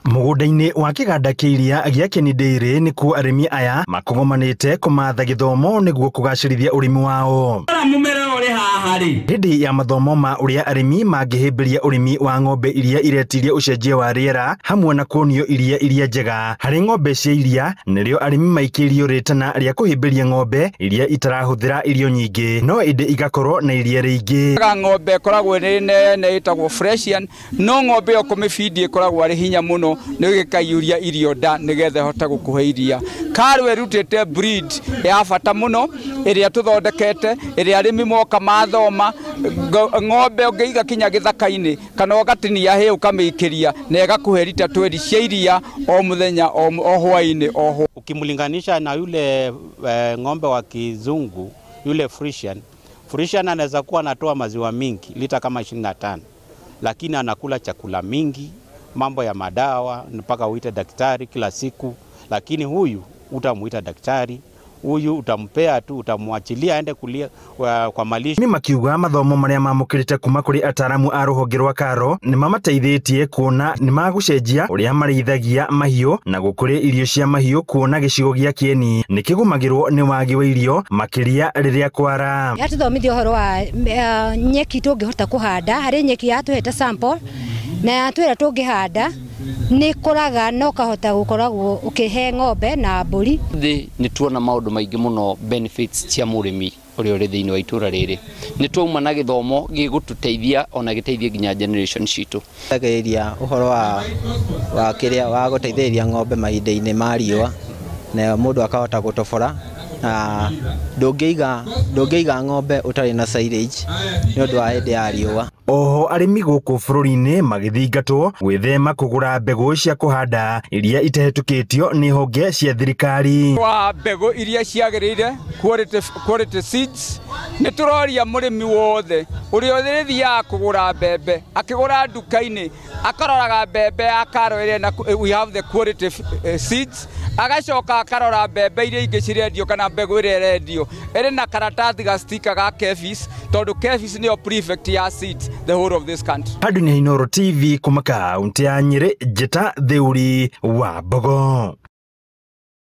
Mũgũnda-inĩ wa kĩganda kĩa iria gĩa Kieni Dairy nĩkuo arĩmi aya makogomanĩte kũmatha gĩthomo nĩguo kũgacĩrithia ũrĩmi wao. Hĩndĩ ya mathomo ma ũrĩa arĩmi mangĩhĩmbĩria ũrĩmi wa ng'ombe iria iretiria ũcenjia wa rĩera hamwe na kuonio iria njega harĩ ng'ombe cia iria, nĩrĩo arĩmi maikĩrio rĩtana rĩa kũhĩmbĩria ng'ombe iria itarahũthĩra irio nyingĩ no ĩndĩ igakorwo na iria rĩingĩ. Ng'ombe ĩkoragwo ĩrĩ nene ĩtagwo Fresian, no ng'ombe ĩyo kũmĩbindi ĩkoragwo arĩ hinya mũno nĩ gĩkaiyũria irio nda nĩgetha ĩhote gũkũhe iria. Karũ ĩrutĩte breed ya bata mũno ĩrĩa tũthondekete, ĩrĩa arĩmi moka mathoma. Ng'ombe ũngĩiga kinya gĩthaka-inĩ kana ũgatinia hay ũkamĩikĩria na ĩgakũhe lita 20 cia iria o mũthenya o hwainĩ o. Ukimlinganisha na yule ng'ombe wa kizungu yule Fresian anaweza kuwa anatoa maziwa mingi lita kama 25, lakini anakula chakula mingi, mambo ya madawa mpaka uite daktari kila siku. Lakini huyu utamuita daktari, huyu utampea tu, utamwachilia aende kulia kwa malisho. Ni makiuga mathomo marĩa mamũkĩrĩte kuma kũrĩ ataramu a rũhonge rwa Karo nĩ mamateithĩtie kuona nĩ magũcenjia ũrĩa marĩithagia mahiũ na gũkũria irio cia mahiũ, kuona gĩcigo gĩa Kieni nĩ kĩgũmagĩrwo nĩ wagi wa irio makĩria rĩrĩa kwara. Yatuthomithia ũhoro wa nyeki tũngĩhota kũhanda, harĩ nyeki yatũhete sample na yatwĩra tũngĩhanda nĩ kũraga no kahota gũkoragwo ũkĩhe ng'ombe na mbũri. Nĩ tuona maũndũ maingĩ mũno benefits cia mũrĩmi ũrĩa ũrĩ thĩinĩ wa itũra rĩrĩ. Nĩ twauma na gĩthomo gĩgũtũteithia ona gĩteithie nginya generation citũ. Ndagĩrĩria ũhoro wa kĩrĩa wa gũteithĩrĩria ng'ombe mahinda-inĩ ma riũa na mũndũ akahota gũtobora. Ndũngĩiga ng'ombe ũtarĩ na silage nĩ ũndũ wa hĩndĩ ya riũa. Oho arĩmi gũkũ bũrũri-inĩ magĩthingatwo gwĩthema kũgũra mbegũ cia kũhanda iria itahetũkĩtio nĩ honge cia thirikari. Wa mbegũ iria ciagĩrĩire quality seeds nĩ tũroria mũrĩmi wothe ũrĩa ũthiaga kũgũra mbembe akĩgũra nduka-inĩ akaroraga mbembe ya Karo ĩrĩa we have the quality seeds, agacoka akarora mbembe iria ingĩ cirendio kana mbegũ ĩrĩa ĩrendio ĩrĩ na karatathi ga sticker ga KEPHIS, tondũ KEPHIS nĩyo prefect ya seeds the whole of this country. Handũ nĩ Inooro TV kuma kaunti ya Nyĩrĩ, Njeta Thĩũri wa Mbogo.